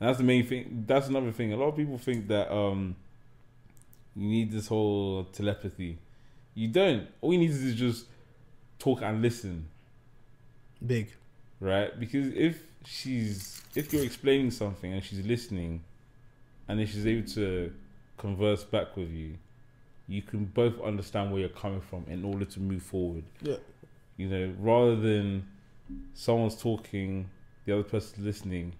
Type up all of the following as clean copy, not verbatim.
And that's the main thing. That's another thing. A lot of people think that you need this whole telepathy. You don't. All you need is just talk and listen. Big. Right? Because if you're explaining something and she's listening, and then she's able to converse back with you, you can both understand where you're coming from in order to move forward. Yeah. You know, rather than someone's talking, the other person's listening,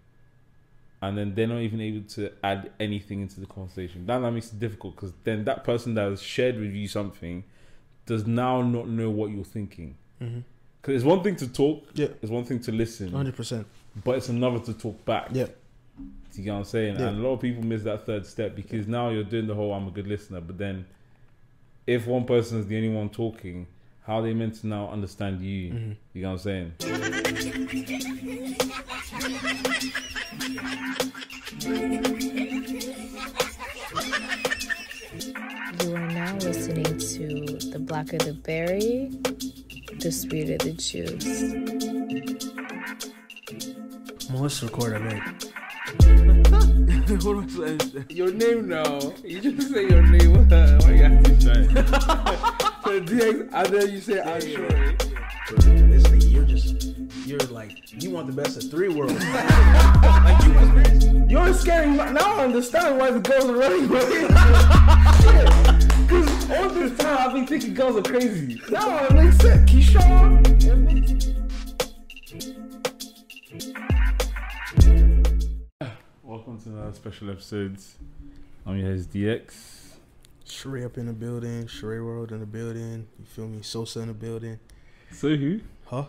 and then they're not even able to add anything into the conversation. That makes it difficult, because then that person that has shared with you something does now not know what you're thinking. Because it's one thing to talk, it's one thing to listen, 100%, but it's another to talk back. Yeah. Do you get what I'm saying? Yeah. And a lot of people miss that third step, because now you're doing the whole I'm a good listener, but then if one person is the only one talking, how are they meant to now understand you? You know what I'm saying? You are now listening to the Blacker the Berry, the sweeter the juice. Well, let's record it, What do I say? Your name now. You just say your name. Why you have to try? So DX, and then you say I'm sure. This thing, you're like, you want the best of 3 worlds. Like You're scared. Now I understand why the girls are running away. Because all this time I've been thinking girls are crazy. Now it makes sense. Keyshawn. Welcome to another special episode. I'm your host DX. Sheree up in the building, Sheree World in the building. You feel me? Sosa in the building. So who? Huh?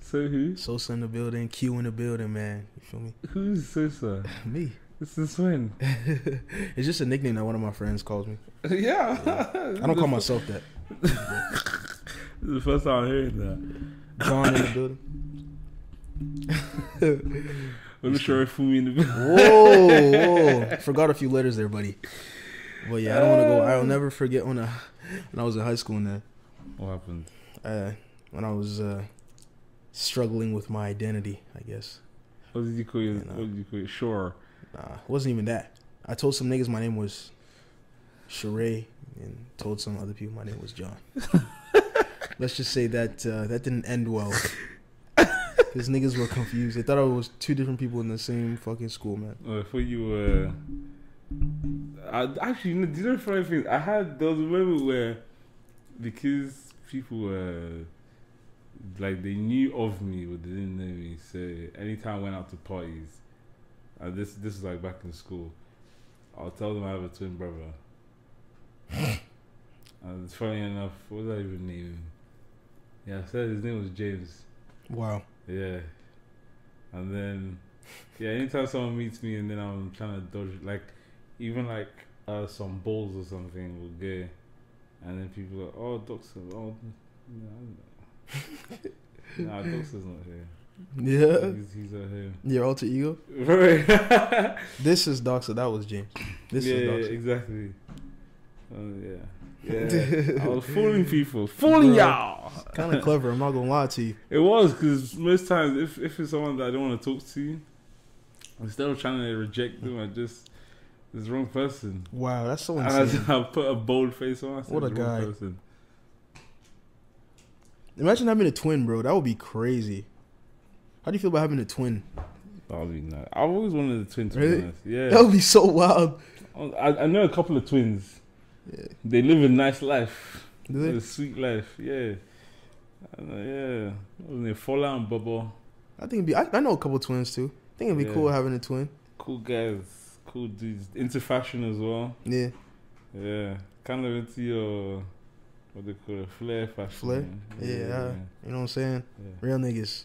So who? Sosa in the building, Q in the building, man. You feel me? Who's Sosa? Me. This is when? It's just a nickname that one of my friends calls me. Yeah. I don't call myself that. This is the first time I'm hearing that. John in the building. I'm sure if me in the building. Whoa. Forgot a few letters there, buddy. But yeah, I don't want to go. I'll never forget when I was in high school. What happened? When I was struggling with my identity, I guess. What did you call it? What did you call it? Sure. Nah, it wasn't even that. I told some niggas my name was Sheree, and told some other people my name was John. Let's just say that that didn't end well. Because niggas were confused. They thought I was 2 different people in the same fucking school, man. I thought you were... actually, you know the funny thing? There was a moment where, because people were, like, they knew of me, but they didn't know me. So anytime I went out to parties, and this is like back in school, I'll tell them I have a twin brother. And funny enough, what did I even name him? Yeah, I said his name was James. Wow. Yeah. And then, yeah, anytime someone meets me and then I'm trying to dodge, like, even like some balls or something will go, and then people are like, oh, Doctor, oh, nah, Doctor's not here. Yeah. He's at home. Your alter ego? Right. This is Doctor, that was James. This is Doctor. Yeah, exactly. Yeah. I was fooling people. Fooling y'all! Kind of clever, I'm not going to lie to you. It was, because most times, if it's someone that I don't want to talk to, instead of trying to reject them, I just... It's the wrong person. Wow, that's so insane. I put a bold face on. I said, what a the wrong guy. Person. Imagine having a twin, bro. That would be crazy. How do you feel about having a twin? That would be nice. I've always wanted a twin, to Really? be honest. Yeah. That would be so wild. I know a couple of twins. Yeah. They live a nice life. Do they? A sweet life. Yeah. Yeah. Wasn't it Fola and Bobo? I think it'd be. I know a couple twins too. I think it'd be cool having a twin. Cool guys. Cool dudes. Into fashion as well. Yeah. Yeah. Kind of into your, what they call it, flair fashion. Flair? Yeah. You know what I'm saying? Yeah. Real niggas.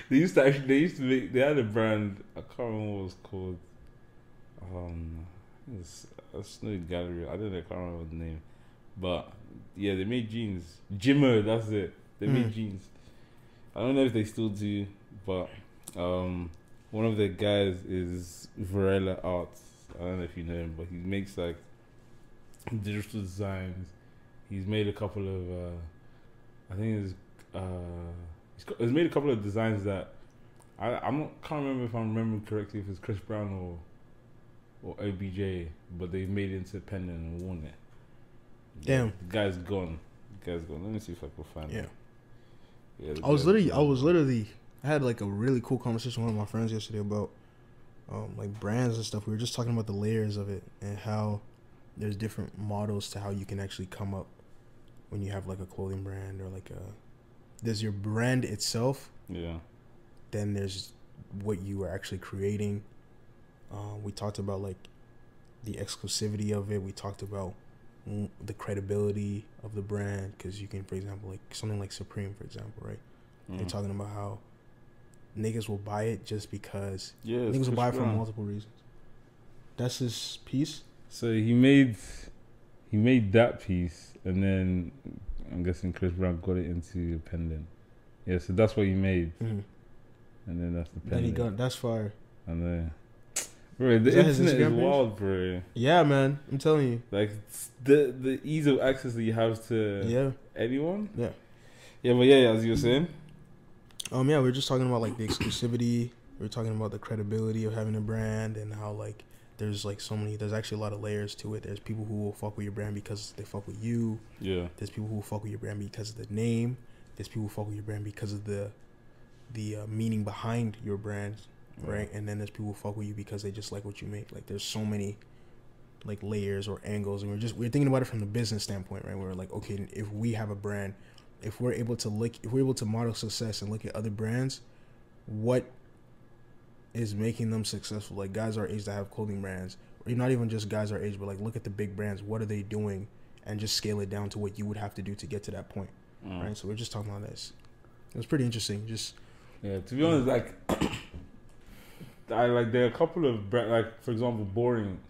They used to make, they had a brand, I can't remember what it was called. It's a Snow Gallery. I don't know, I can't remember the name. But yeah, they made jeans. Jimmo, that's it. They made jeans. I don't know if they still do, but one of the guys is Varela Arts. I don't know if you know him, but he makes like digital designs. He's made a couple of, I think he's made a couple of designs that I'm not can't remember if I'm remembering correctly if it's Chris Brown or OBJ, but they made it independent and won it. Damn. The guy's gone. Let me see if I can find it. Yeah. I was literally I had like a really cool conversation with one of my friends yesterday about like brands and stuff. We were just talking about the layers of it and how there's different models to how you can actually come up when you have like a clothing brand or like there's your brand itself. Yeah. Then there's what you are actually creating. We talked about like the exclusivity of it. We talked about the credibility of the brand, because you can, for example, like something like Supreme, for example, right? They're talking about how niggas will buy it just because niggas will buy it for multiple reasons. That's his piece. So he made that piece, and then I'm guessing Chris Brown got it into a pendant. Yeah, so that's what he made, and then that's the pendant. Then he got that's fire. And then, bro, the internet is wild, bro. Yeah, man, I'm telling you. Like the ease of access that you have to anyone. Yeah. Yeah, but yeah, as you were saying. Yeah, we were just talking about like the exclusivity. We were talking about the credibility of having a brand and how like there's actually a lot of layers to it. There's people who will fuck with your brand because they fuck with you. Yeah. There's people who will fuck with your brand because of the name. There's people who fuck with your brand because of the meaning behind your brand, right? And then there's people who fuck with you because they just like what you make. Like there's so many like layers or angles, and we're thinking about it from the business standpoint, right? We're like, okay, if we have a brand, if we're able to model success and look at other brands, what is making them successful? Like guys our age that have clothing brands, or not even just guys our age, but like look at the big brands. What are they doing? And just scale it down to what you would have to do to get to that point, right? So we're just talking about this. It was pretty interesting. Just to be honest, like there are a couple of brands, like for example, Boring.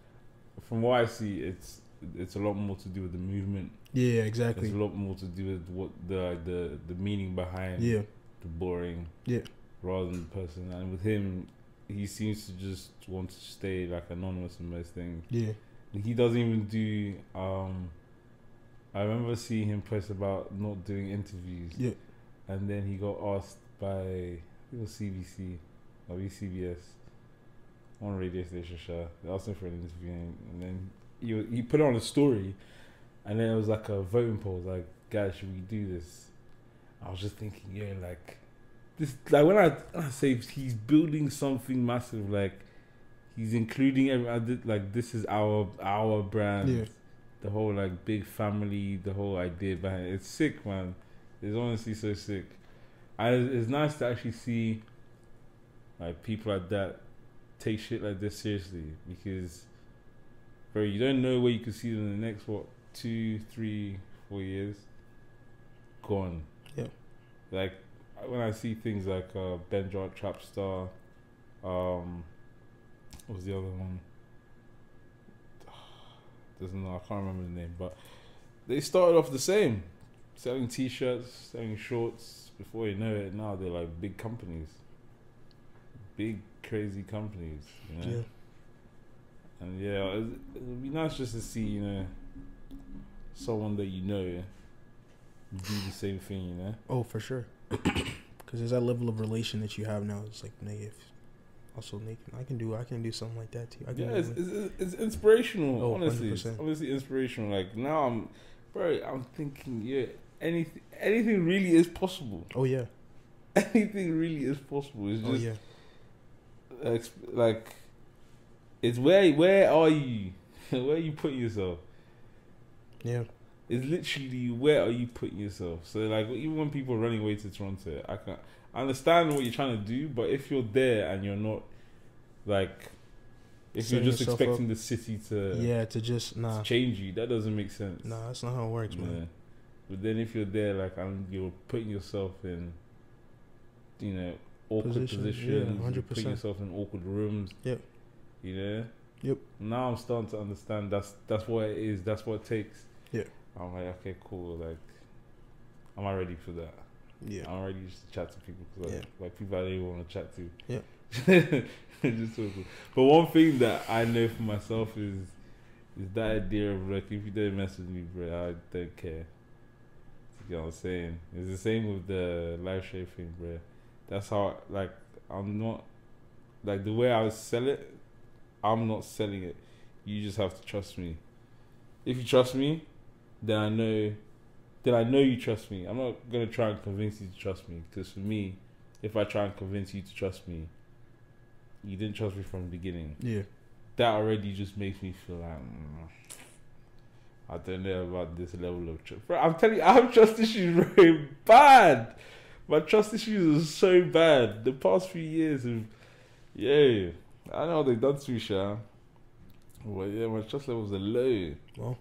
From what I see, it's a lot more to do with the movement. Yeah, exactly. It's a lot more to do with what the meaning behind the Boring. Yeah. Rather than the person. And with him, he seems to just want to stay like anonymous in most things. Yeah. He doesn't even do I remember seeing him post about not doing interviews. Yeah. And then he got asked by I think it was CBC or CBS, one radio station show. They asked him for an interview, and then he put it on a story, and then it was like a voting poll, like, guys, should we do this? I was just thinking, like this, like when I say he's building something massive, like he's including like this is our brand. Yeah. The whole like big family, the whole idea behind it. It's sick, man. It's honestly so sick. It's nice to actually see like people like that take shit like this seriously, because bro, you don't know where you could see them in the next 2, 3, 4 years. Gone. Yeah. Like when I see things like Ben Jar Trapstar, what was the other one? I can't remember the name, but they started off the same, selling t-shirts, selling shorts. Before you know it, now they're like big companies, big crazy companies, you know. Yeah. And it'd be nice just to see, someone that do the same thing, Oh, for sure. Because there's that level of relation that you have now. It's like, negative. Also, I can do something like that too. It's inspirational. Oh, honestly, 100%. It's honestly inspirational. Like now, I'm thinking, anything really is possible. Oh yeah, anything really is possible. It's just like it's where are you? Where are you putting yourself? Yeah, it's literally where are you putting yourself. So like even when people are running away to Toronto, I understand what you're trying to do, but if you're there and you're not, like, if you're just expecting the city to to change you, that doesn't make sense. Nah, that's not how it works, man. But then if you're there, like, and you're putting yourself in, awkward positions, 100%. Putting yourself in awkward rooms. Yep. Yep. Now I'm starting to understand that's what it is. That's what it takes. Yeah. I'm like, okay, cool. Like, am I ready for that? Yeah, I'm ready just to chat to people because like people I don't even want to chat to. Yeah, just talking. But one thing that I know for myself is that idea of like, if you don't mess with me, bro, I don't care. You know what I'm saying? It's the same with the live show thing, bro. That's how like I'm not like the way I sell it. I'm not selling it. You just have to trust me. If you trust me, then I know. Then I know you trust me. I'm not gonna try and convince you to trust me, because for me, if I try and convince you to trust me, you didn't trust me from the beginning. Yeah. That already just makes me feel like I don't know about this level of trust. Bro, I'm telling you, I have trust issues very bad. My trust issues are so bad. The past few years have, yeah, I know what they've done to me, Sha. Well, yeah, my trust levels are low. Well,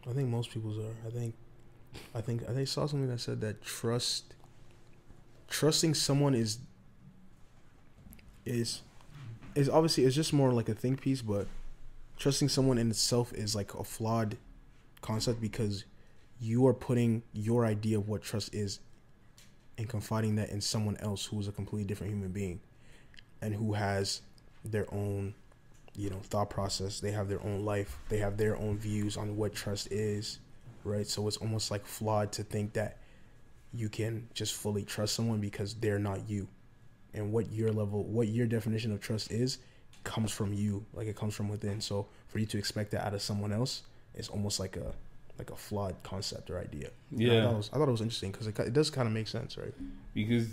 I think most people's are. I saw something that said that trusting someone is obviously, it's just more like a think piece, but trusting someone in itself is like a flawed concept, because you are putting your idea of what trust is and confiding that in someone else who is a completely different human being and who has their own, thought process. They have their own life. They have their own views on what trust is, right? So it's almost like flawed to think that you can just fully trust someone because they're not you. And what your definition of trust is comes from you, like it comes from within. So for you to expect that out of someone else is almost like a flawed concept or idea. Yeah, I thought it was interesting because it does kind of make sense, right? Because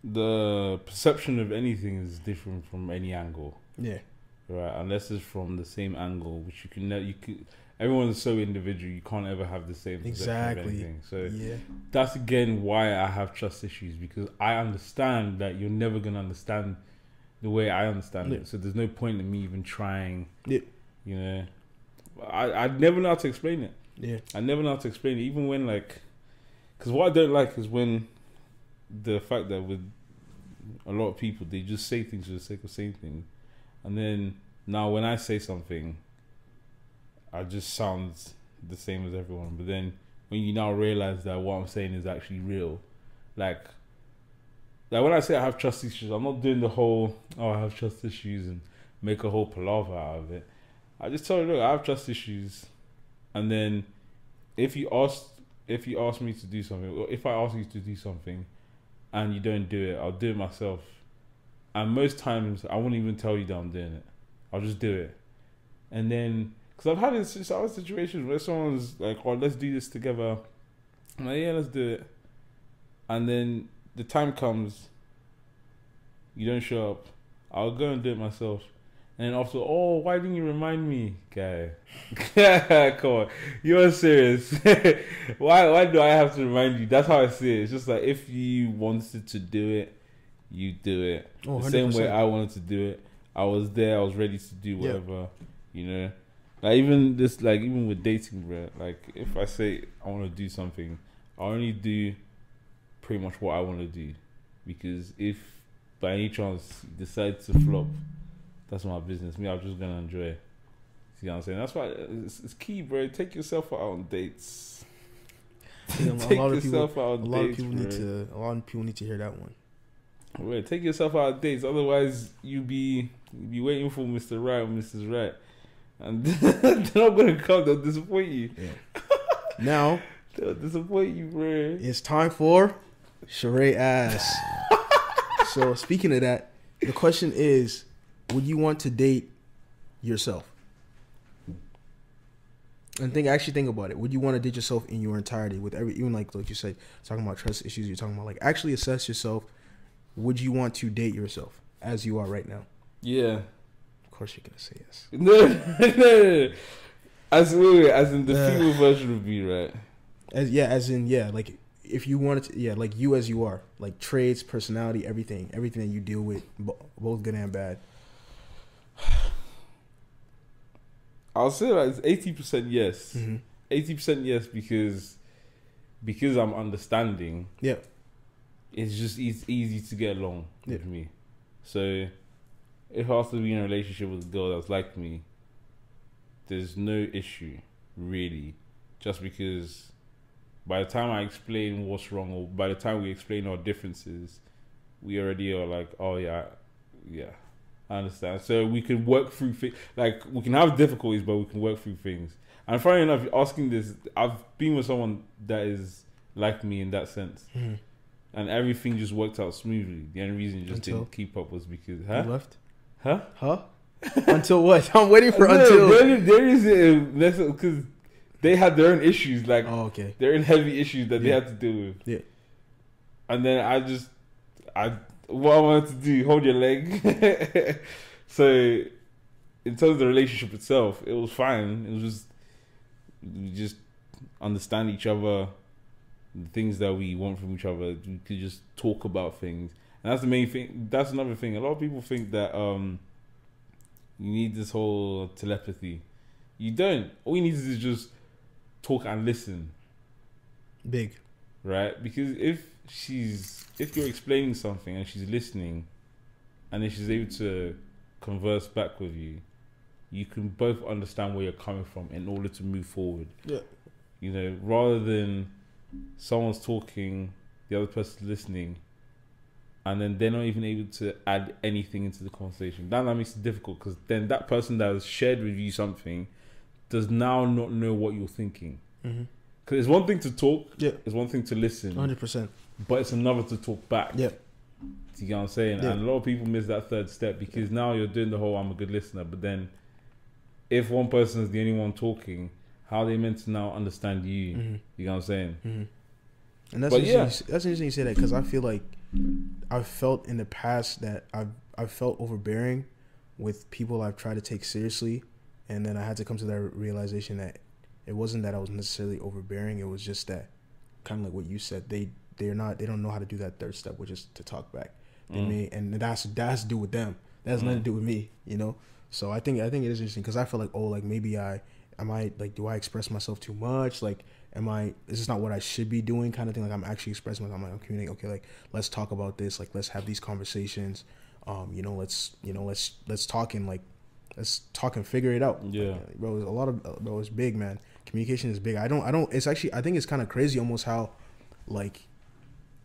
the perception of anything is different from any angle. Yeah, right. Unless it's from the same angle, which everyone's so individual. You can't ever have the same perception of anything. So yeah, that's again why I have trust issues, because I understand that you're never gonna understand the way I understand it. So there's no point in me even trying. Yeah. I never know how to explain it. Yeah. I never know how to explain it, even when because what I don't like is when the fact that with a lot of people, they just say things for the sake of saying things, and then now when I say something, I just sound the same as everyone. But then when you now realize that what I'm saying is actually real, like when I say I have trust issues, I'm not doing the whole I have trust issues and make a whole palaver out of it. I just tell you, look, I have trust issues, and then if you ask me to do something, or if I ask you to do something and you don't do it, I'll do it myself. And most times I won't even tell you that I'm doing it. I'll just do it. And then, because I've had this other situations where someone's like, oh, let's do this together. I'm like, yeah, let's do it. And then the time comes, you don't show up. I'll go and do it myself. And then after, oh, why didn't you remind me, guy? Come on, you're serious. Why do I have to remind you? That's how I see it. It's just like, if you wanted to do it, you do it. Oh, the same way I wanted to do it. I was there. I was ready to do whatever. Like even with dating, bro. Like if I say I want to do something, I only do pretty much what I want to do, because if by any chance you decide to flop, that's my business. Me, I'm just gonna enjoy it. See what I'm saying? That's why it's key, bro. Take yourself out on dates. A lot of people need to hear that one. Wait, take yourself out on dates. Otherwise, you be waiting for Mr. Right or Mrs. Right, and they're not gonna come. They'll disappoint you. Yeah. Now they'll disappoint you, bro. It's time for Sheree Ass. So speaking of that, the question is, would you want to date yourself? And actually think about it. Would you want to date yourself in your entirety, with even like you said, talking about trust issues, you're talking about like actually assess yourself. Would you want to date yourself as you are right now? Yeah. Of course you're gonna say yes. No. As in the female version would be, right? Like if you wanted to, like you as you are, like traits, personality, everything that you deal with, both good and bad. I'll say that it's 80% yes. 80% yes, because I'm understanding. Yeah. It's just easy to get along with me. So if I was to be in a relationship with a girl that's like me, there's no issue really, just because by the time I explain what's wrong, or by the time we explain our differences, we already are like, oh yeah, I understand. So we can work through things. Like we can have difficulties, but we can work through things. And funny enough, asking this, I've been with someone that is like me in that sense. and everything just worked out smoothly. The only reason you just didn't keep up was because, You left? Huh? Until what? I'm waiting for No, until. there is because they had their own issues, like okay. their own heavy issues that they had to deal with. Yeah. And then what I wanted to do, hold your leg. So, in terms of the relationship itself, it was fine. It was just we just understand each other, the things that we want from each other. We could just talk about things, and that's the main thing. That's another thing. A lot of people think that you need this whole telepathy. You don't. All you need is just talk and listen. Big. Right? Because if you're explaining something and she's listening, and then she's able to converse back with you, you can both understand where you're coming from in order to move forward. Yeah. You know, rather than someone's talking, the other person's listening, and then they're not even able to add anything into the conversation. That makes it difficult, because then that person that has shared with you something does now not know what you're thinking. Because it's one thing to talk, it's one thing to listen, 100%. but it's another to talk back. Yeah. You know what I'm saying? Yeah. And a lot of people miss that third step, because now you're doing the whole I'm a good listener, but then if one person is the only one talking, how are they meant to now understand you? You know what I'm saying? And that's interesting you say that, because I feel like I've felt in the past that I've felt overbearing with people I've tried to take seriously, and then I had to come to that realization that it wasn't that I was necessarily overbearing. It was just that, kind of like what you said, they don't know how to do that third step, which is to talk back. And that has to do with them. That has nothing to do with me, you know. So I think it is interesting, because I feel like maybe do I express myself too much? Like, is this not what I should be doing, kind of thing? Like, I'm actually expressing myself. I'm communicating. Okay, like, let's talk about this. Like, let's have these conversations. Let's talk and figure it out. Yeah, like, bro, it's big, man. Communication is big. I think it's kind of crazy almost how, like,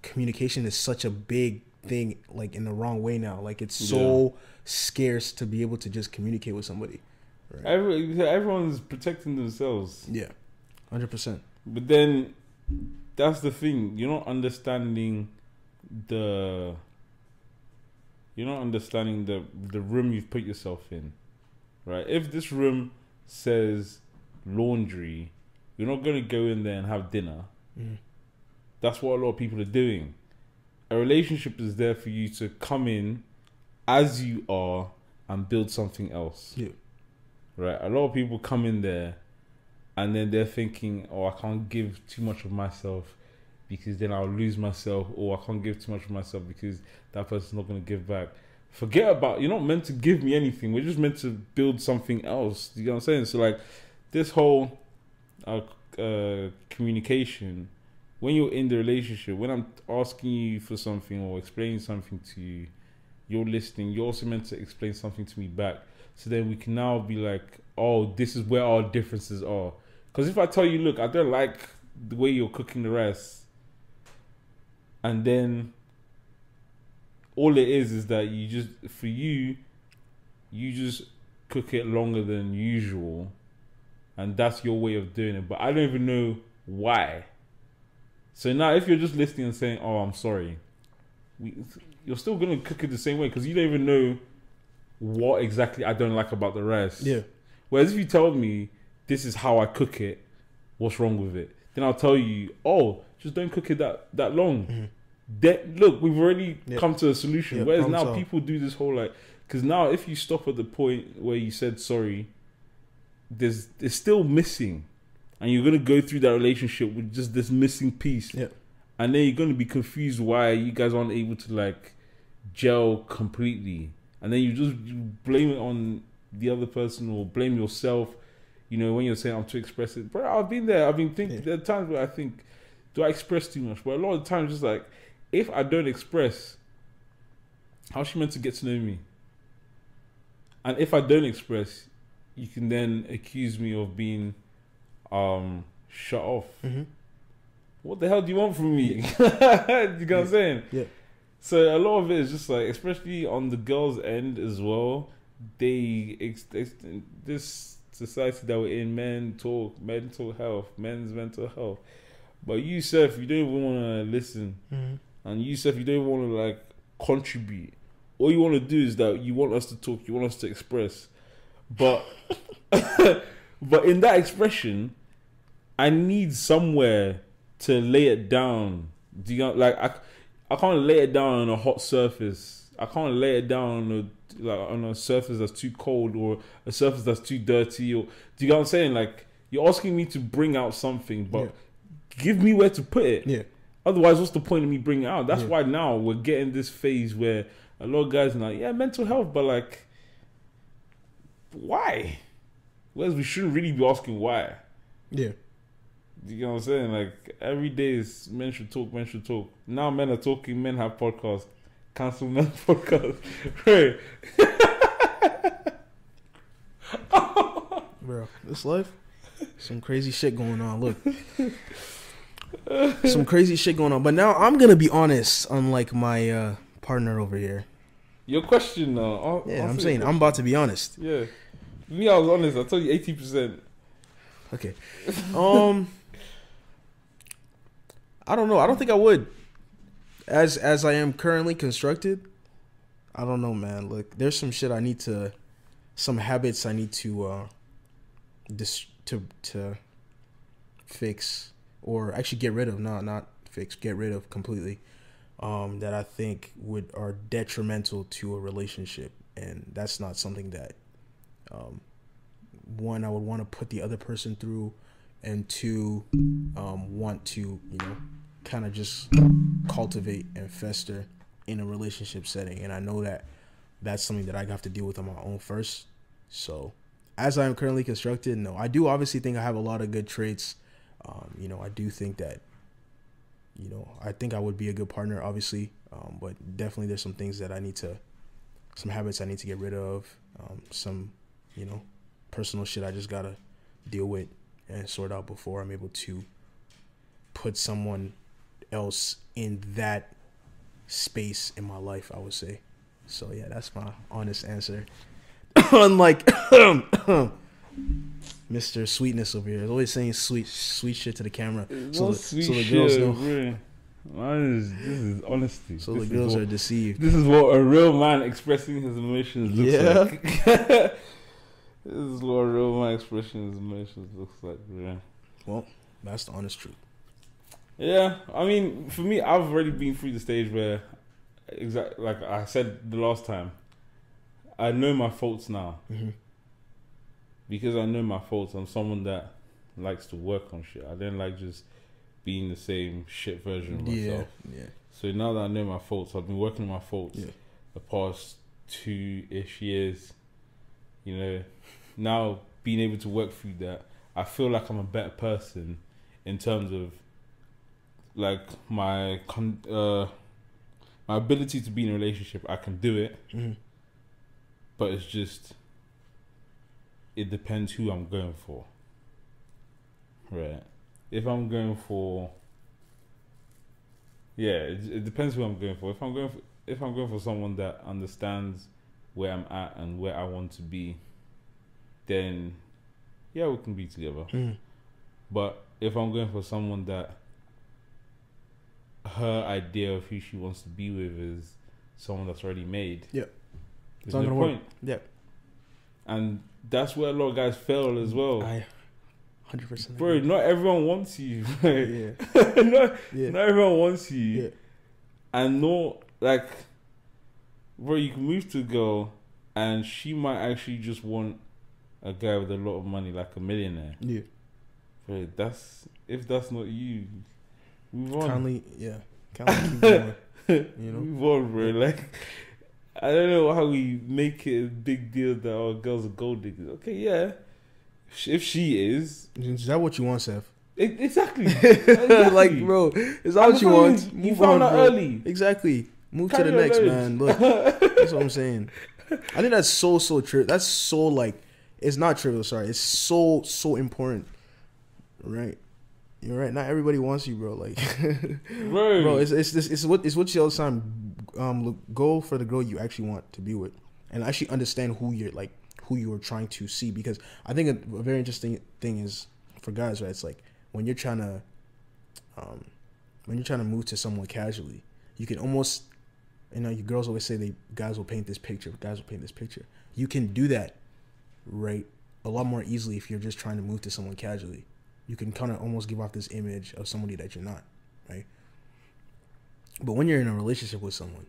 communication is such a big thing, like, in the wrong way now. Like, it's so scarce to be able to just communicate with somebody. Right? Everyone's protecting themselves. Yeah, 100%. But then that's the thing. You're not understanding the room you've put yourself in, right? If this room says laundry, you're not going to go in there and have dinner. That's what a lot of people are doing. A relationship is there for you to come in as you are and build something else. Yeah. Right? A lot of people come in there and then they're thinking, oh, I can't give too much of myself because then I'll lose myself, or I can't give too much of myself because that person's not going to give back. Forget about, you're not meant to give me anything. We're just meant to build something else. You know what I'm saying? So, like, this whole communication, when you're in the relationship, when I'm asking you for something or explaining something to you, you're listening, you're also meant to explain something to me back. So then we can now be like, oh, this is where our differences are. Because if I tell you, look, I don't like the way you're cooking the rice, and then all it is that you just cook it longer than usual, and that's your way of doing it, but I don't even know why. So now if you're just listening and saying, oh, I'm sorry, you're still going to cook it the same way, because you don't even know what exactly I don't like about the rice. Yeah. Whereas if you tell me this is how I cook it, what's wrong with it? Then I'll tell you, oh, just don't cook it that long. Look, we've already come to a solution. Whereas now people do this whole, like, because now if you stop at the point where you said sorry, there's still missing, and you're gonna go through that relationship with just this missing piece. Yeah. And then you're gonna be confused why you guys aren't able to, like, gel completely, and then you blame it on the other person or blame yourself. You know, when you're saying I'm too expressive, bro, I've been there. I've been thinking. There are times where I think, do I express too much? But a lot of the times, just like, if I don't express, how's she meant to get to know me? And if I don't express, you can then accuse me of being shut off. What the hell do you want from me? You know what I'm saying? Yeah. So a lot of it is just like, especially on the girls' end as well, this society that we're in, mental health, men's mental health. But you, Seth, you don't even want to listen. and you said you don't want to like contribute. All you want to do is that you want us to talk, you want us to express, but but in that expression, I need somewhere to lay it down. Do you know, like I can't lay it down on a hot surface. I can't lay it down on a surface that's too cold or a surface that's too dirty. Or do you know what I'm saying? Like, you're asking me to bring out something, but give me where to put it. Yeah. Otherwise, what's the point of me bringing it out? That's why now we're getting this phase where a lot of guys are like, yeah, mental health, but like, why? Whereas we shouldn't really be asking why. Yeah. You know what I'm saying? Like, every day is men should talk, men should talk. Now men are talking, men have podcasts. Cancel men podcast. Right. Bro, this life, some crazy shit going on. Look. Some crazy shit going on. But now I'm going to be honest, unlike my partner over here. Your question now. I'm saying I'm about to be honest. Yeah. Me, I was honest. I told you 80%. Okay. I don't know. I don't think I would. As I am currently constructed, I don't know, man. Look, there's some shit I need to, some habits I need to fix, or actually get rid of. Not fix, get rid of completely. That I think are detrimental to a relationship, and that's not something that, one, I would want to put the other person through, and two, want to, kind of just cultivate and fester in a relationship setting. And I know that that's something that I have to deal with on my own first. So as I am currently constructed, no, I do obviously think I have a lot of good traits. I do think that, I think I would be a good partner, obviously. But definitely there's some things that some habits I need to get rid of. Some, personal shit I just gotta deal with and sort out before I'm able to put someone else in that space in my life, I would say. So yeah, that's my honest answer. Unlike Mr. Sweetness over here, he's always saying sweet shit to the camera, so the girls know. This is honesty. So the girls are deceived. This is what a real man expressing his emotions looks like. This is what a real man expressing his emotions looks like. Yeah. Well, that's the honest truth. Yeah, I mean, for me, I've already been through the stage where, like I said the last time, I know my faults now. Mm-hmm. Because I know my faults, I'm someone that likes to work on shit. I don't like just being the same shit version of myself. Yeah. So now that I know my faults, I've been working on my faults the past 2-ish years. Now being able to work through that, I feel like I'm a better person in terms of like my ability to be in a relationship. I can do it, but it's just, it depends who I'm going for. Right. If I'm going for, it depends who I'm going for. If I'm going for someone that understands where I'm at and where I want to be, then we can be together. But if I'm going for someone that her idea of who she wants to be with is someone that's already made, there's no point. And that's where a lot of guys fail as well. 100%. Bro, not everyone wants you. Not everyone wants you. Yeah. And no, like, bro, you can move to a girl and she might actually just want a guy with a lot of money, like a millionaire. Yeah. Bro, if that's not you, move on. Kindly keep going. Move on, bro. Like, I don't know how we make it a big deal that our girls are gold diggers. Okay, yeah. If she is that what you want, Seth? Exactly. Like, bro, is that what you want? You found out early. Exactly. Move to the next, man. Look, that's what I'm saying. I think that's so trivial. That's so, like, it's not trivial. Sorry, it's so important. Right? You're right. Not everybody wants you, bro. Like, bro, it's what you all the time. Go for the girl you actually want to be with, and actually understand who you are trying to see. Because I think a very interesting thing is for guys, right? It's like when you're trying to move to someone casually, you can almost, you girls always say guys will paint this picture. You can do that, right, a lot more easily if you're just trying to move to someone casually. You can kind of almost give off this image of somebody that you're not, right? But when you're in a relationship with someone,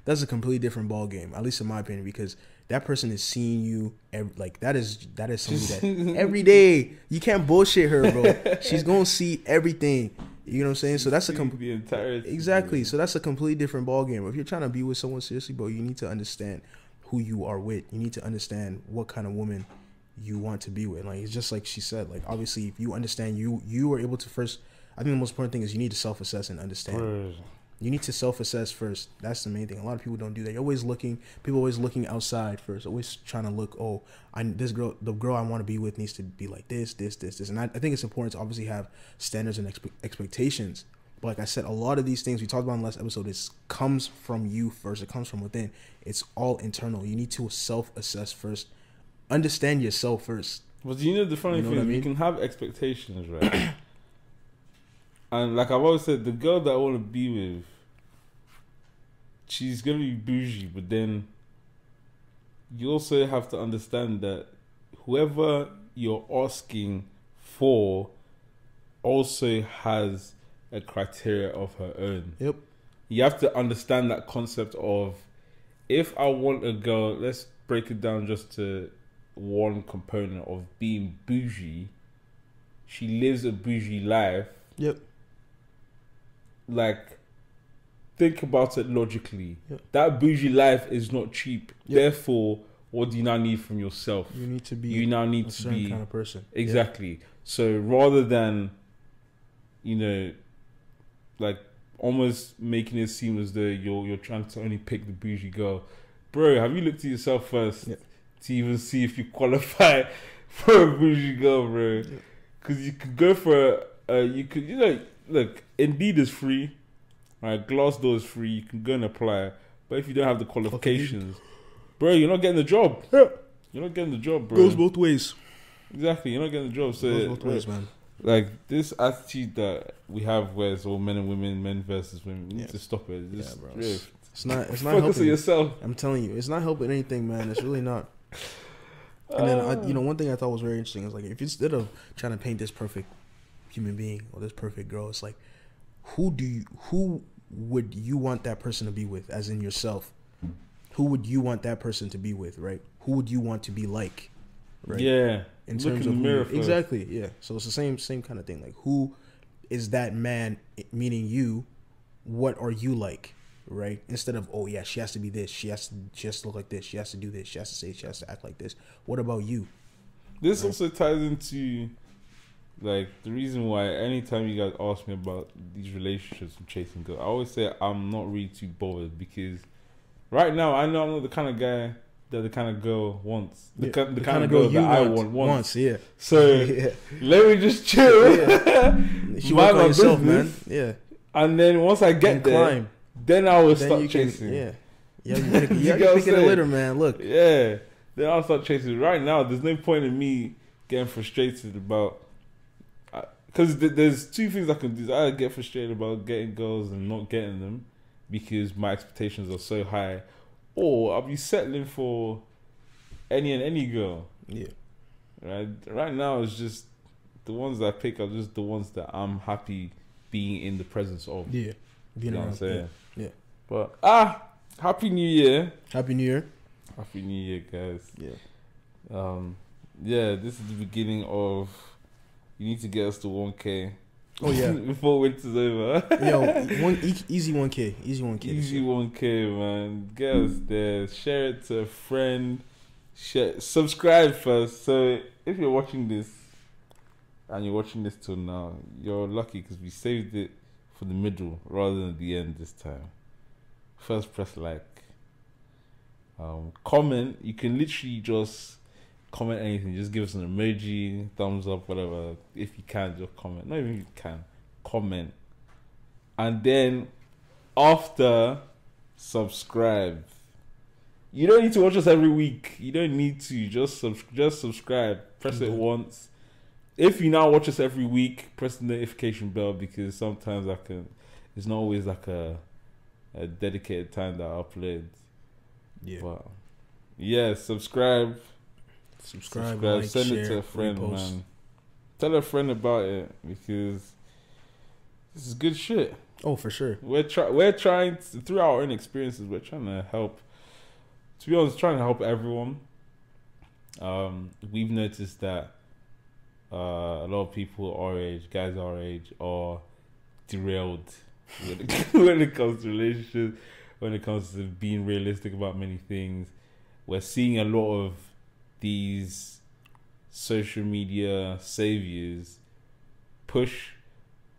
that's a completely different ball game, at least in my opinion, because that person is seeing you that is somebody that every day. You can't bullshit her, bro. She's gonna see everything. You know what I'm saying? So that's the entire exactly. So that's a completely different ball game. If you're trying to be with someone seriously, bro, you need to understand who you are with. You need to understand what kind of woman you want to be with. Like, it's just like she said. Like, obviously, if you understand, you are able to first. I think the most important thing is you need to self-assess and understand. You need to self-assess first. That's the main thing. A lot of people don't do that. You're always looking. People always looking outside first. Always trying to look. Oh, the girl I want to be with needs to be like this. And I think it's important to obviously have standards and expectations. But like I said, a lot of these things we talked about in the last episode, it comes from you first. It comes from within. It's all internal. You need to self-assess first. Understand yourself first. But the funny thing is, you can have expectations, right? And like I've always said, the girl that I want to be with, she's going to be bougie, but then you also have to understand that whoever you're asking for also has a criteria of her own. Yep. You have to understand that concept of, if I want a girl, let's break it down just to one component of being bougie. She lives a bougie life. Yep. Like, think about it logically. Yep. That bougie life is not cheap. Yep. Therefore, what do you now need from yourself? You need to be. You now need a to certain be kind of person. Exactly. Yep. So rather than, like almost making it seem as though you're trying to only pick the bougie girl, bro, have you looked at yourself first to even see if you qualify for a bougie girl, bro? Because you could go for look, Indeed is free, right? Glassdoor is free. You can go and apply, but if you don't have the qualifications, bro, you're not getting the job. You're not getting the job, bro. Goes both ways. Exactly, you're not getting the job. So goes both ways, man. Like, this attitude that we have, where it's all men and women, men versus women, we need to stop it. Just bro. drift. It's not Focus helping on yourself. I'm telling you, it's not helping anything, man. It's really not. And then one thing I thought was very interesting is, like, if instead of trying to paint this perfect human being or this perfect girl, it's like, who would you want that person to be with, as in yourself? Who would you want that person to be with, right? Who would you want to be like, right? Yeah. In Look terms in of the mirror first. Exactly, yeah. So it's the same kind of thing. Like, who is that man, meaning you? What are you like, right? Instead of, oh yeah, she has to be this, she has to look like this, she has to do this, she has to say, she has to act like this. What about you? This also ties into, like, the reason why anytime you guys ask me about these relationships and chasing girls, I always say I'm not really too bothered, because right now I know I'm not the kind of guy that the kind of girl wants. The kind of girl that I want wants. Yeah. So let me just chill. Yeah. You work on yourself, man. Yeah. And then once I get there, then I will start chasing. Yeah. You're picking a litter, man. Look. Yeah. Then I'll start chasing. Right now, there's no point in me getting frustrated about, because there's two things I can do. I get frustrated about getting girls and not getting them because my expectations are so high, or I'll be settling for any girl. Yeah. Right now, it's just the ones that I pick are just the ones that I'm happy being in the presence of. Yeah. You know what I'm saying? Yeah. But Happy New Year. Happy New Year. Happy New Year, guys. Yeah. Yeah, this is the beginning of, you need to get us to 1K. Oh yeah. Before winter's over. Yo, easy 1K. Easy 1K. Easy 1K, man. Get us there. Share it to a friend. Subscribe first. So if you're watching this and you're watching this till now, you're lucky because we saved it for the middle rather than the end this time. First, press like. Comment. You can literally just comment anything. Just give us an emoji, thumbs up, whatever. If you can, just comment. Not even if you can. Comment. And then after, subscribe. You don't need to watch us every week. You don't need to. Just subscribe. Press it once. If you now watch us every week, press the notification bell, because sometimes it's not always like a a dedicated time that I upload. Yeah. But yeah, subscribe, like, send share, it to a friend, repost. man. Tell a friend about it because this is good shit. Oh, for sure. We're trying to, through our own experiences, we're trying to help. To be honest, trying to help everyone. We've noticed that a lot of people our age, guys our age, are derailed when it comes to relationships, when it comes to being realistic about many things. We're seeing a lot of these social media saviors push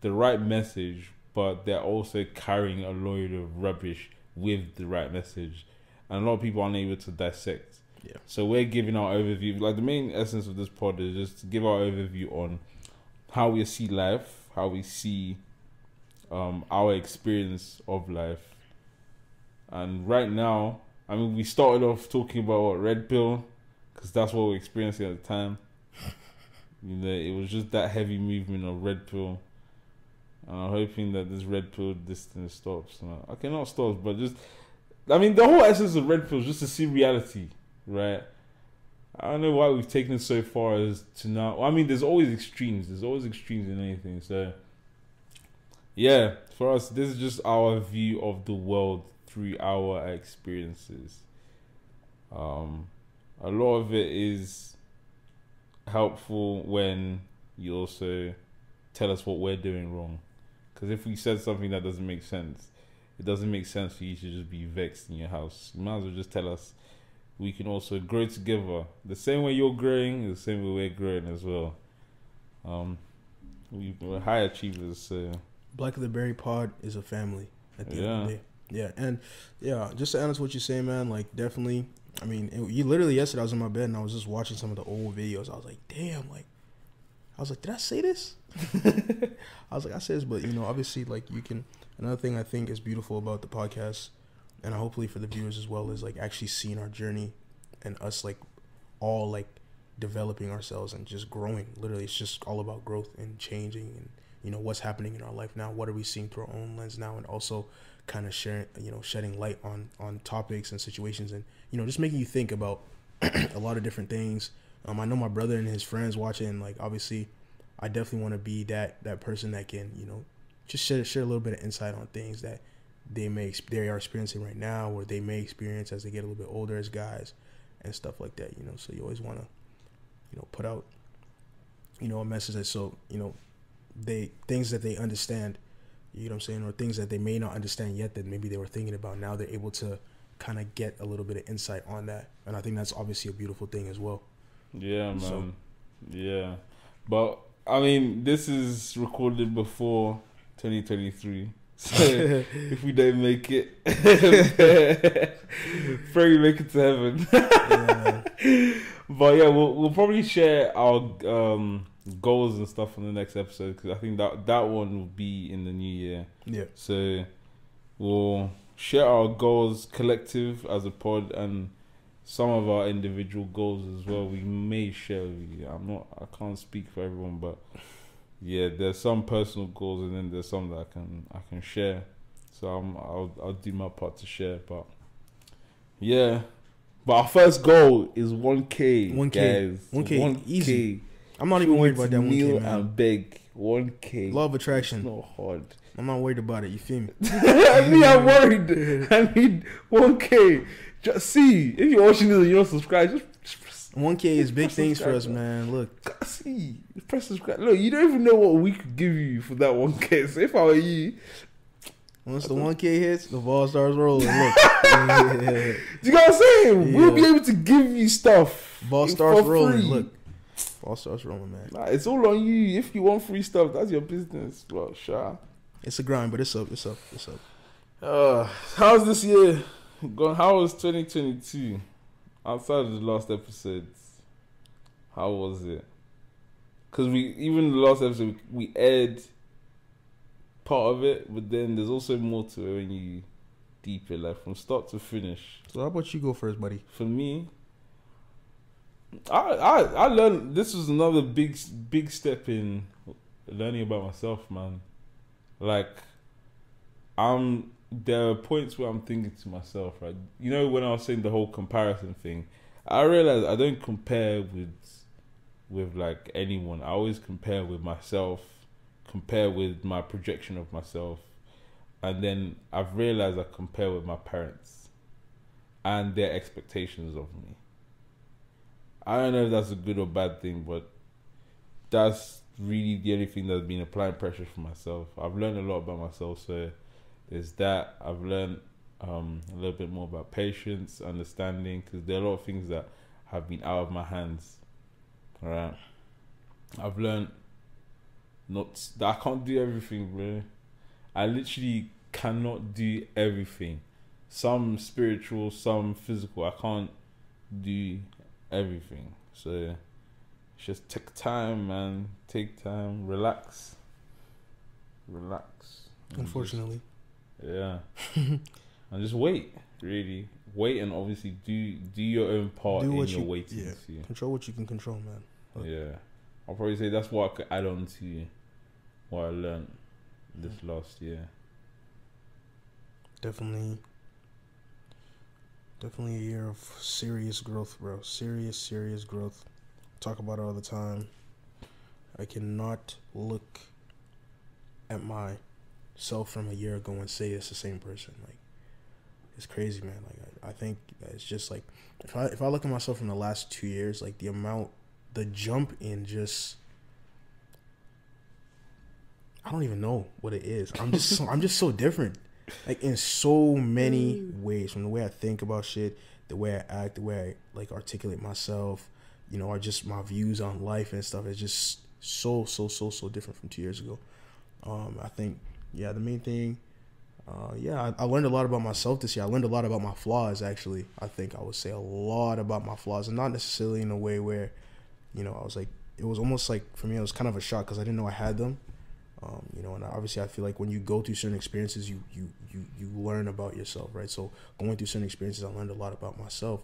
the right message, but they're also carrying a load of rubbish with the right message, and a lot of people aren't able to dissect. Yeah. So we're giving our overview. Like, the main essence of this pod is just to give our overview on how we see life, how we see our experience of life. And right now, I mean, we started off talking about what, red pill, because that's what we're experiencing at the time. You know, it was just that heavy movement of red pill. And I'm hoping that this red pill distance stops. Okay, not stops, but just, I mean, the whole essence of red pill is just to see reality, right? I don't know why we've taken it so far as to now. Well, I mean, there's always extremes. There's always extremes in anything. So, yeah, for us, this is just our view of the world through our experiences. A lot of it is helpful when you also tell us what we're doing wrong. Because if we said something that doesn't make sense, it doesn't make sense for you to just be vexed in your house. You might as well just tell us. We can also grow together. The same way you're growing, the same way we're growing as well. We're high achievers. So. BlackerTheBerry pod is a family at the end of the day. Yeah, and yeah, just to answer what you're saying, man, like, definitely, I mean, you literally, yesterday I was in my bed and I was just watching some of the old videos. I was like, damn, like, I was like, did I say this? I was like, I said this, but, you know, obviously, like, you can, another thing I think is beautiful about the podcast, and hopefully for the viewers as well, is, like, actually seeing our journey and us, like, all, like, developing ourselves and just growing. Literally, it's just all about growth and changing and, you know, what's happening in our life now, what are we seeing through our own lens now, and also kind of sharing, you know, shedding light on topics and situations, and, you know, just making you think about a lot of different things. I know my brother and his friends watching, and, like, obviously I definitely want to be that person that can, you know, just share a little bit of insight on things that they are experiencing right now, or they may experience as they get a little bit older as guys and stuff like that, you know. So you always want to, you know, put out, you know, a message that, so, you know, things that they understand, you know what I'm saying, or things that they may not understand yet that maybe they were thinking about, now they're able to kind of get a little bit of insight on that. And I think that's obviously a beautiful thing as well. Yeah, man. So, yeah. But, I mean, this is recorded before 2023. So, if we don't make it, pray we make it to heaven. Yeah. But, yeah, we'll probably share our goals and stuff on the next episode, because I think that one will be in the new year. Yeah. So, we'll share our goals collective as a pod, and some of our individual goals as well. We may share with you. I can't speak for everyone, but yeah, there's some personal goals, and then there's some that I can share. So I'll do my part to share. But yeah, but our first goal is 1K, 1K, guys. 1K, easy. I'm not even worried about that 1K, man. And beg 1K. Law of attraction. It's not hard. I'm not worried about it. You feel me? I'm worried. I need 1K. Just see, if you're watching this and you don't subscribe, just press 1K is big things for us, man. Look, see, press subscribe. Look, you don't even know what we could give you for that 1K. So if I were you, once the 1K hits, the ball starts rolling. Look, do you know what I'm saying? Yeah. We'll be able to give you stuff. Ball starts rolling. Look, ball starts rolling, man. Nah, it's all on you. If you want free stuff, that's your business. Well, sure. It's a grind, but it's up. How's this year gone? How was 2022? Outside of the last episodes, how was it? Because even the last episode, we aired part of it, but then there's also more to it when you deep it, like from start to finish. So how about you go first, buddy? For me, I learned, this was another big step in learning about myself, man. Like, I'm there are points where I'm thinking to myself, right? You know, when I was saying the whole comparison thing, I realized I don't compare with like anyone. I always compare with myself, compare with my projection of myself, and then I've realized I compare with my parents and their expectations of me. I don't know if that's a good or bad thing, but that's really the only thing that's been applying pressure for myself. I've learned a lot about myself, so there's that. I've learned a little bit more about patience, understanding, because there are a lot of things that have been out of my hands. All right, I've learned that I can't do everything, bro. I literally cannot do everything. Some spiritual, some physical. I can't do everything. So just take time, man. Take time. Relax. Unfortunately. Yeah. And just wait. Really. Wait, and obviously do your own part in your waiting. Yeah. Control what you can control, man. Yeah. I'll probably say that's what I could add on to what I learned this last year. Definitely a year of serious growth, bro. Serious growth. Talk about it all the time. I cannot look at myself from a year ago and say it's the same person. Like, it's crazy, man. Like, I think that it's just like, if I look at myself from the last 2 years, like the jump in just, I don't even know what it is. I'm just so different. Like, in so many ways, from the way I think about shit, the way I act, the way I like articulate myself, you know, or just my views on life and stuff is just so different from 2 years ago. I think, the main thing, I learned a lot about myself this year. I learned a lot about my flaws, actually. I think I would say a lot about my flaws, and not necessarily in a way where, you know, I was like, it was almost like, for me, it was kind of a shock because I didn't know I had them. You know, and obviously I feel like when you go through certain experiences, you learn about yourself, right? So going through certain experiences, I learned a lot about myself.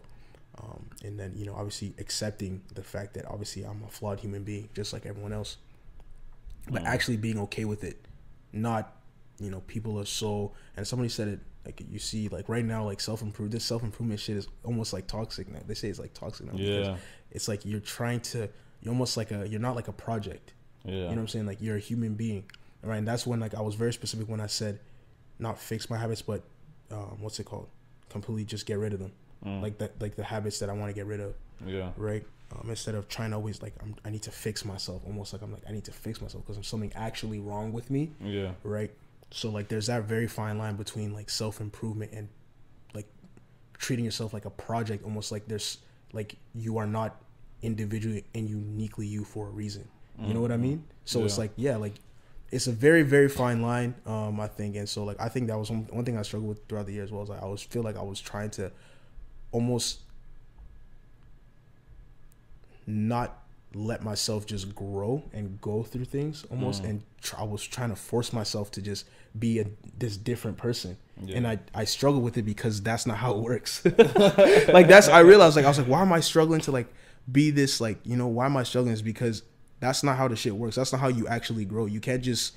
And then, you know, obviously accepting the fact that obviously I'm a flawed human being, just like everyone else. But actually being okay with it. Not, you know, people are so, and somebody said it, like, you see, like, right now, like, this self-improvement shit is almost like toxic now. They say it's like toxic now. Yeah. It's like you're almost like you're not like a project. Yeah. You know what I'm saying? Like, you're a human being, right? And that's when, like, I was very specific when I said not fix my habits, but what's it called? Completely just get rid of them. Like the habits that I want to get rid of. Yeah. Right? Instead of trying to always, like, I need to fix myself. Almost like I need to fix myself because there's something actually wrong with me. Yeah. Right? So, like, there's that very fine line between, like, self-improvement and, like, treating yourself like a project. Almost like there's, like, you are not individually and uniquely you for a reason. You know what I mean? So it's like, like, it's a very, very fine line, I think. And so, like, I think that was one thing I struggled with throughout the year as well. Is like, I always feel like I was trying to almost not let myself just grow and go through things almost. And I was trying to force myself to just be this different person. Yeah. And I struggle with it because that's not how it works. Like, I realized, like, I was like, why am I struggling to, like, be this, like, you know, why am I struggling? Is because that's not how the shit works. That's not how you actually grow. You can't just,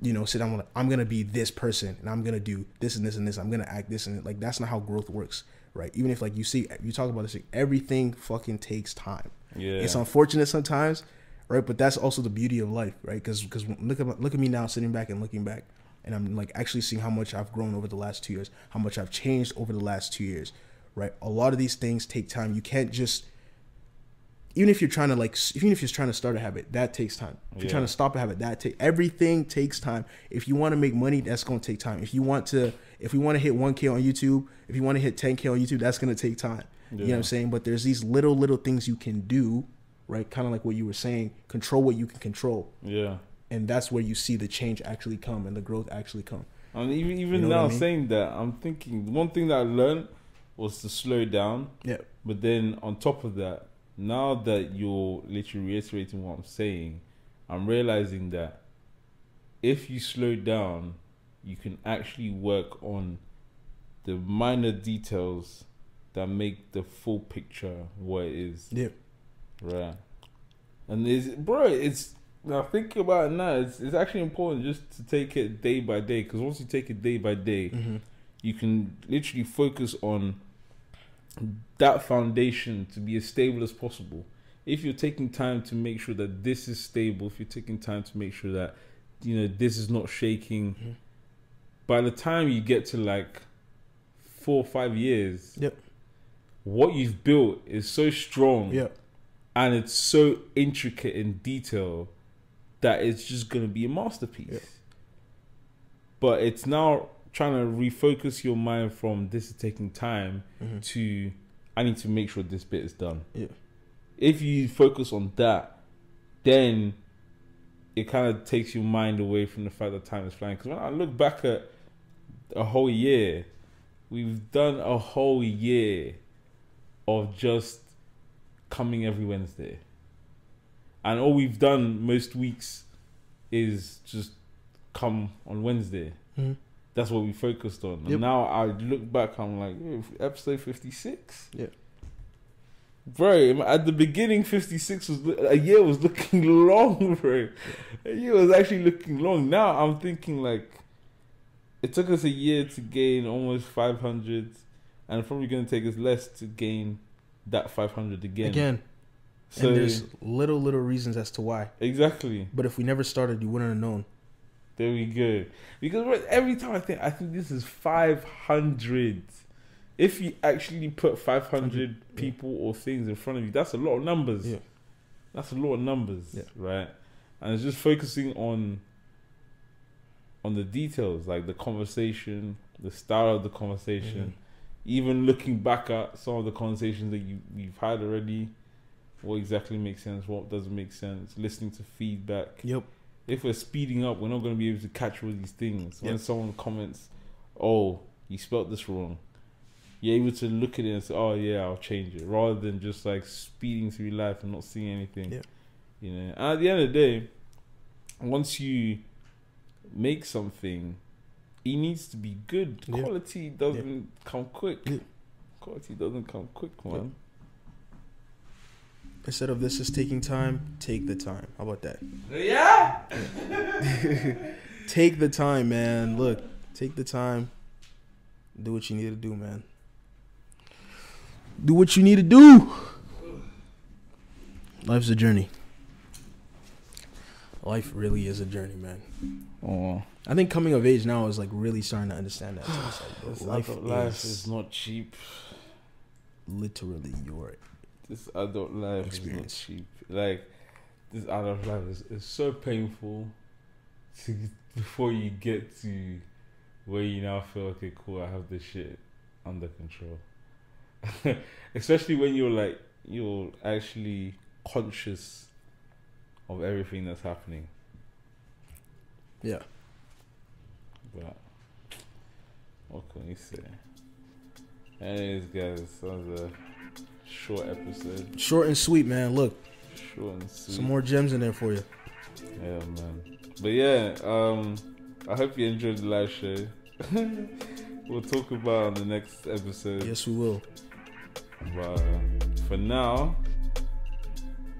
you know, sit down, like, I'm going to be this person and I'm going to do this and this and this. I'm going to act this and like, that's not how growth works, right? Even if, like, you talk about this, like, everything fucking takes time. Yeah. It's unfortunate sometimes, right? But that's also the beauty of life, right? Because look at me now sitting back and looking back, and I'm, like, actually seeing how much I've grown over the last 2 years, how much I've changed over the last 2 years, right? A lot of these things take time. You can't just, even if you're trying to start a habit, that takes time. If you're trying to stop a habit, everything takes time. If you want to make money, that's going to take time. If we want to hit 1K on YouTube, if you want to hit 10K on YouTube, that's going to take time. Yeah. You know what I'm saying? But there's these little things you can do, right? Kind of like what you were saying, control what you can control. Yeah. And that's where you see the change actually come and the growth actually come. And even you know now saying that, I'm thinking one thing that I learned was to slow down. Yeah. But then on top of that, now that you're literally reiterating what I'm saying, I'm realizing that if you slow down, you can actually work on the minor details that make the full picture what it is. Yeah. Right. And it's Now thinking about it now, it's actually important just to take it day by day, because once you take it day by day, you can literally focus on that foundation to be as stable as possible. If you're taking time to make sure that this is stable, if you're taking time to make sure that, you know, this is not shaking, by the time you get to like 4 or 5 years, what you've built is so strong, and it's so intricate in detail that it's just going to be a masterpiece. But it's now trying to refocus your mind from this is taking time to I need to make sure this bit is done. If you focus on that, then it kind of takes your mind away from the fact that time is flying. Because when I look back at a whole year, we've done a whole year of just coming every Wednesday. And all we've done most weeks is just come on Wednesday. That's what we focused on. And now I look back, I'm like, episode 56? Bro, at the beginning, 56 was a year was looking long, bro. A year was actually looking long. Now I'm thinking like, it took us a year to gain almost 500, and it's probably going to take us less to gain that 500 again. So, and there's little reasons as to why. Exactly. But if we never started, you wouldn't have known. There we go. Because every time I think this is 500. If you actually put 500 people or things in front of you, that's a lot of numbers. That's a lot of numbers, right? And it's just focusing on the details, like the conversation, the style of the conversation, even looking back at some of the conversations that you've had already. What exactly makes sense? What doesn't make sense? Listening to feedback. If we're speeding up, we're not going to be able to catch all these things. When someone comments, "Oh, you spelled this wrong," you're able to look at it and say, "Oh yeah, I'll change it," rather than just like speeding through life and not seeing anything. You know. And at the end of the day, once you make something, it needs to be good. Quality doesn't come quick. Quality doesn't come quick, man. Instead of this is taking time, take the time. How about that? Yeah. Take the time, man. Look, take the time. Do what you need to do, man. Do what you need to do. Life's a journey. Life really is a journey, man. I think coming of age now is like really starting to understand that. So like, life is not cheap. Literally, this adult life experience. Is not cheap. Like, this adult life is so painful before you get to where you now feel, okay, cool, I have this shit under control. Especially when you're actually conscious of everything that's happening. Yeah. But what can you say? Anyways, guys, that was a short episode. Short and sweet, man. Look. Short and sweet. Some more gems in there for you. Yeah, man. But yeah, I hope you enjoyed the live show. We'll talk about on the next episode. Yes, we will. But for now,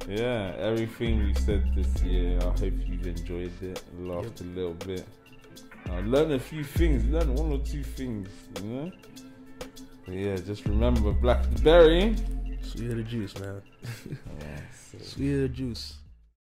yeah, everything we said this year, I hope you've enjoyed it, laughed a little bit. I learned a few things, learned 1 or 2 things, you know? But yeah, just remember, BlackerTheBerry. Sweet of the juice, man. Yeah, so. Sweet of the juice.